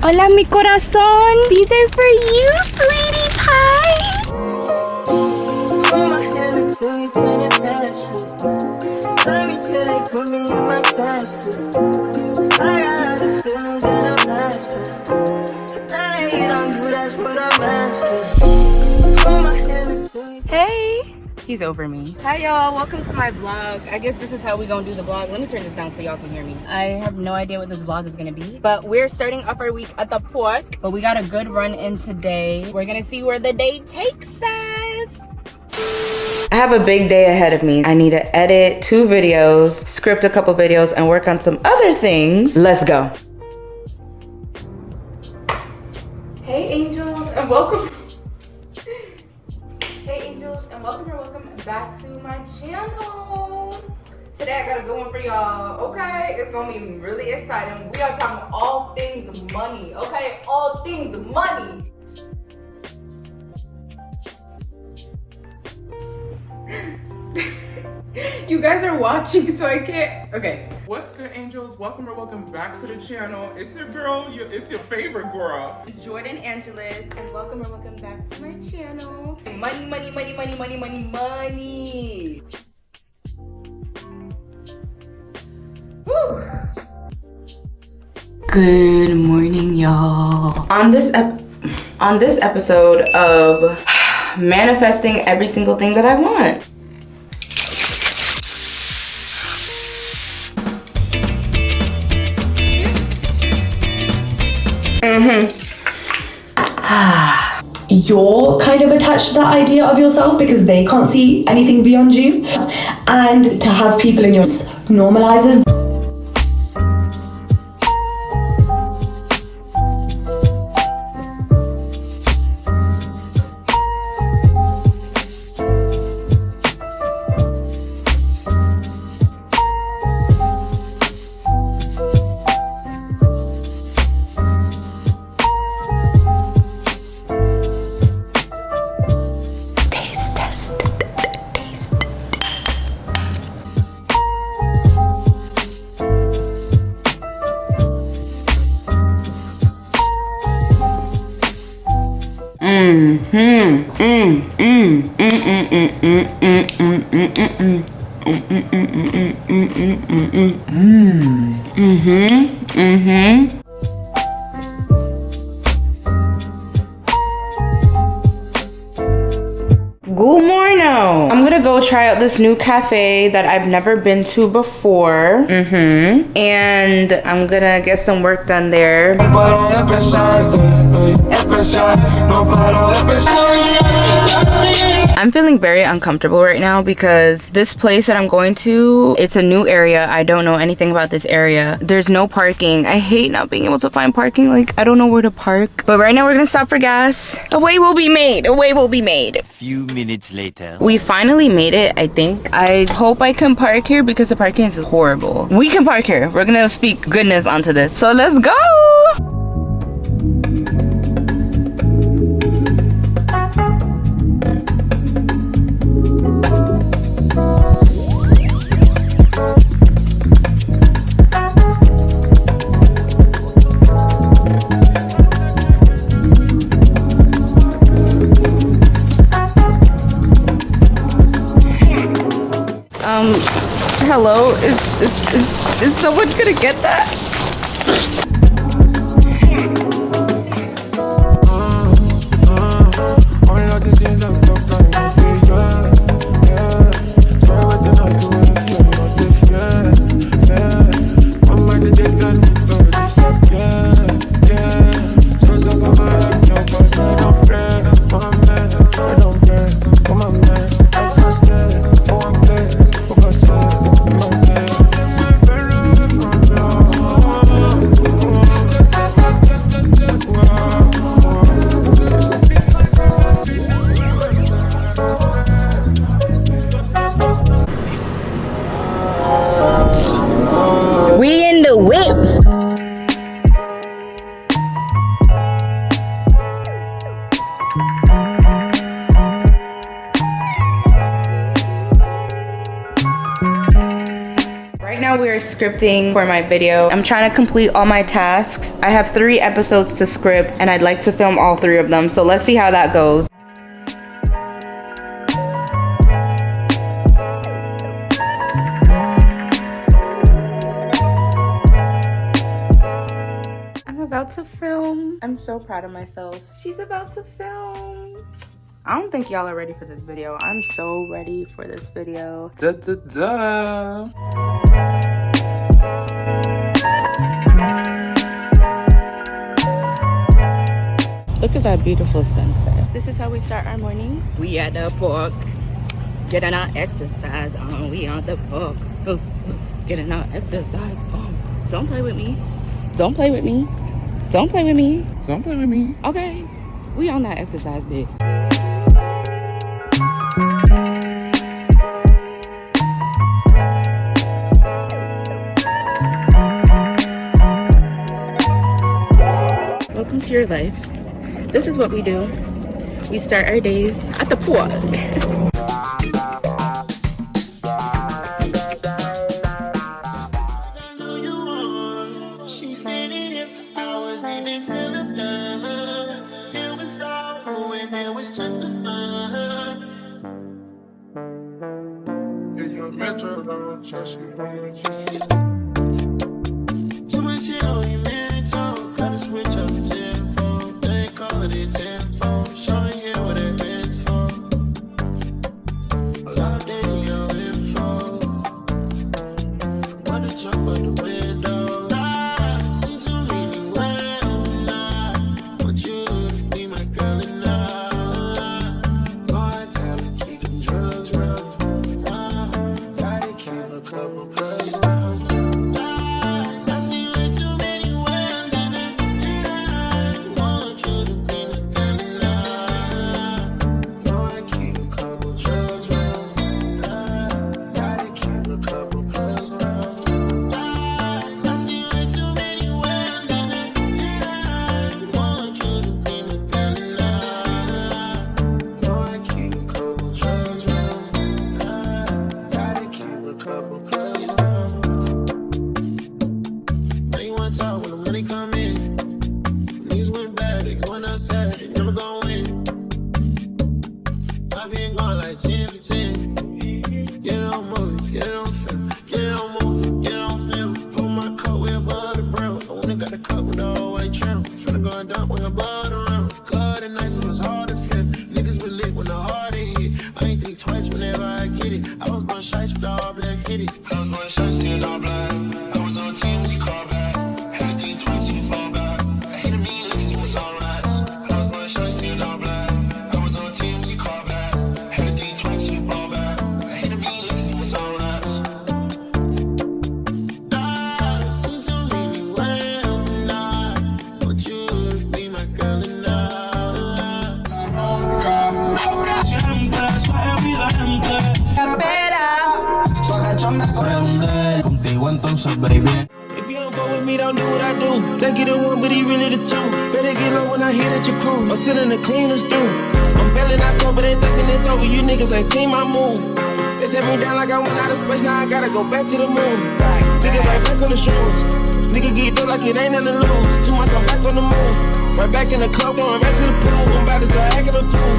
Hola, mi corazón. These are for you, sweetie pie. Hold my hand until you turn your passion. Drive me till they put me in my casket. I got all these feelings that I'm asking. Now they hate on you, that's what I'm asking. Hold my hand until you. Hey, he's over me. Hi y'all, welcome to my vlog. I guess this is how we gonna do the vlog. Let me turn this down so y'all can hear me. I have no idea what this vlog is gonna be, but we're starting off our week at the park. But we got a good run in today. We're gonna see where the day takes us. I have a big day ahead of me. I need to edit 2 videos, script a couple videos, and work on some other things. Let's go. Hey angels, and welcome. Hey angels, and welcome back to my channel. Today I got a good one for y'all, okay? It's gonna be really exciting. We are talking all things money, okay? All things money. You guys are watching, so I can't. Okay. What's good, angels? Welcome or welcome back to the channel. It's your girl, it's your favorite girl, Jordan Angelz, and welcome or welcome back to my channel. Money, money, money, money, money, money, money. Woo. Good morning, y'all. On this episode of manifesting every single thing that I want. You're kind of attached to that idea of yourself because they can't see anything beyond you, and to have people in your normalizes. Good morning. I'm gonna go try out this new cafe that I've never been to before. And I'm gonna get some work done there. I'm feeling very uncomfortable right now because this place that I'm going to, it's a new area. I don't know anything about this area. There's no parking. I hate not being able to find parking. Like, I don't know where to park. But right now we're gonna stop for gas. A way will be made. A way will be made. Few minutes later. We finally made it, I think. I hope I can park here because the parking is horrible. We can park here. We're gonna speak goodness onto this. So let's go! Hello, is someone gonna get that? scripting for my video. I'm trying to complete all my tasks. I have 3 episodes to script and I'd like to film all 3 of them. So let's see how that goes. I'm about to film. I'm so proud of myself. She's about to film. I don't think y'all are ready for this video. I'm so ready for this video. Da da da. Look at that beautiful sunset. This is how we start our mornings. We at the park, getting our exercise on. We on the park, getting our exercise on. Don't play with me. Don't play with me. Don't play with me. Don't play with me. Okay, we on that exercise bit. Welcome to your life. This is what we do. We start our days at the park. Too much shit on your mental. Gotta switch up the tempo. They call it tenfold. Showing you what it is for. A lot in your info. What a jump out the window. I see too many ways. I want you to be my girl and I. God, gotta keep them drugs rough. Gotta keep a couple plus rough. Baby. If you don't go with me, don't do what I do. They get a one, but he really the two. Better get low when I hear that your crew. I'm sitting in the cleaners too. I'm barely not sober, they thinking it's over. You niggas ain't seen my move. They set me down like I went out of space, now I gotta go back to the moon. Nigga right back on the shoes. Nigga get dope like it ain't nothing to lose. Too much, I'm back on the move. Right back in the club, going back to the pool. I'm about to start acting a fool.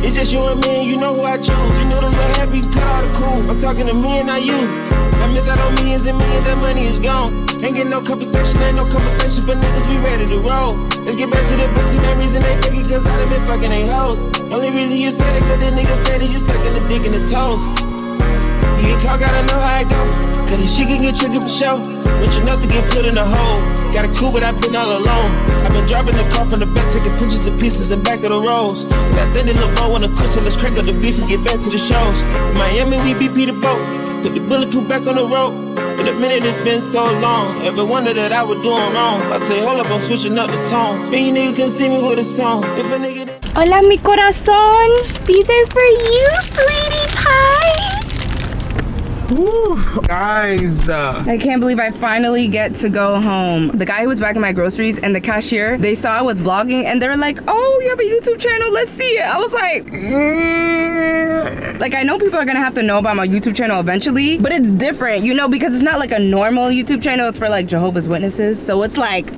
It's just you and me, and you know who I choose. You know the little happy, cut all the cool. I'm talking to me and not you. I miss out on millions and millions, that money is gone. Ain't getting no compensation, ain't no conversation, but niggas, we ready to roll. Let's get back to the basic, that reason they think it, cause I done been fucking they hoes. Only reason you said it, cause the nigga said it, you sucking the dick in the toe. You get caught, gotta know how it go. Cause this shit can get tricky for sure. Rich enough to get put in a hole. Got a crew, but I've been all alone. I've been driving the car from the back, taking pictures of pieces in back of the rows. Got that little bow on the cushion, let's crank up the beef and get back to the shows. In Miami, we BP the boat. Put the bulletproof back on the road. In a minute, it's been so long. Ever wonder that I was doing wrong? I tell you, hold up, I'm switching up the tone. Man, you nigga can see me with a song. If a nigga. Hola, mi corazón. These are for you, sweetie pie. Ooh, guys. I can't believe I finally get to go home. The guy who was bagging my groceries and the cashier, they saw I was vlogging and they were like, oh, you have a YouTube channel, let's see it. I was like, like, I know people are gonna have to know about my YouTube channel eventually, but it's different, you know, because it's not like a normal YouTube channel. It's for like Jehovah's Witnesses. So it's like,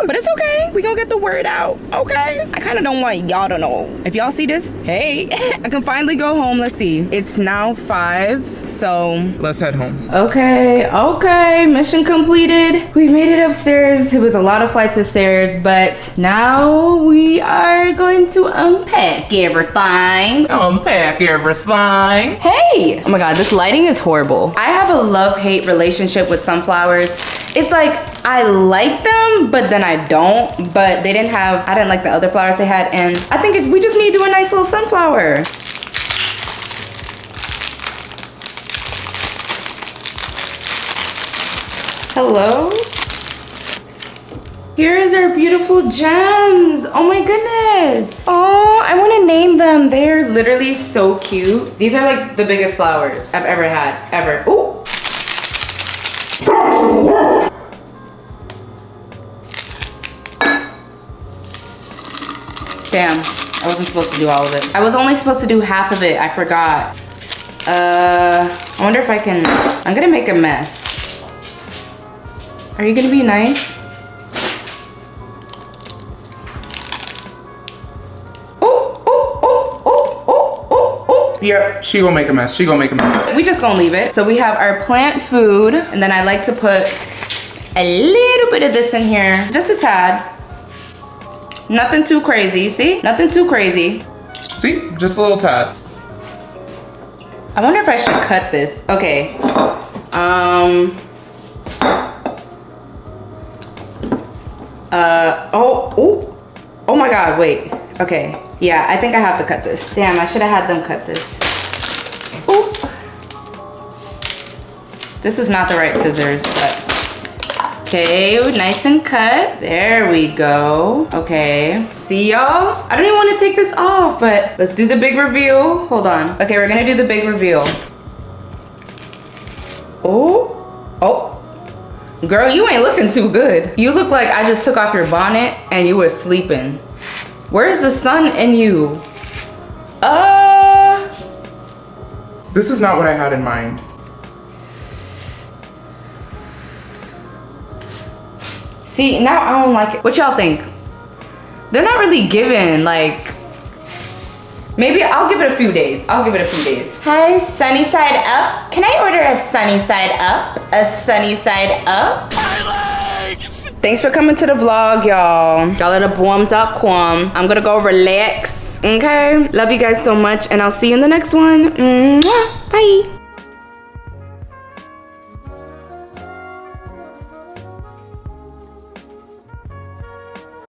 but it's okay, we gonna get the word out, okay? I kinda don't want y'all to know. If y'all see this, hey, I can finally go home. Let's see, it's now 5, so. Let's head home. Okay, mission completed. We made it upstairs. It was a lot of flights of stairs, but now we are going to unpack everything. Unpack everything. Hey! Oh my God, this lighting is horrible. I have a love-hate relationship with sunflowers. It's like, I like them, but then I don't. But they didn't have, I didn't like the other flowers they had. And I think we just need to do a nice little sunflower. Hello? Here is our beautiful gems. Oh my goodness. Oh, I want to name them. They're literally so cute. These are like the biggest flowers I've ever had, ever. Ooh. Damn, I wasn't supposed to do all of it. I was only supposed to do half of it, I forgot. I wonder if I can, I'm gonna make a mess. Are you gonna be nice? Yeah, she gonna make a mess. She gonna make a mess. We just gonna leave it. So we have our plant food, and then I like to put a little bit of this in here, just a tad. Nothing too crazy, see? Nothing too crazy. See, just a little tad. I wonder if I should cut this. Okay. Oh my God, wait. Okay. Yeah, I think I have to cut this. Damn, I should have had them cut this. Oop. This is not the right scissors, but. Okay, nice and cut. There we go. Okay, see y'all? I don't even want to take this off, but let's do the big reveal. Hold on. Okay, we're gonna do the big reveal. Oh. Girl, you ain't looking too good. You look like I just took off your bonnet and you were sleeping. Where's the sun in you? This is not what I had in mind. See, now I don't like it. What y'all think? They're not really given, like, maybe I'll give it a few days. Hi, sunny side up. Can I order a sunny side up? A sunny side up? My legs! Thanks for coming to the vlog, y'all. Y'all at aboom.com. I'm gonna go relax, okay? Love you guys so much, and I'll see you in the next one. Mwah. Bye.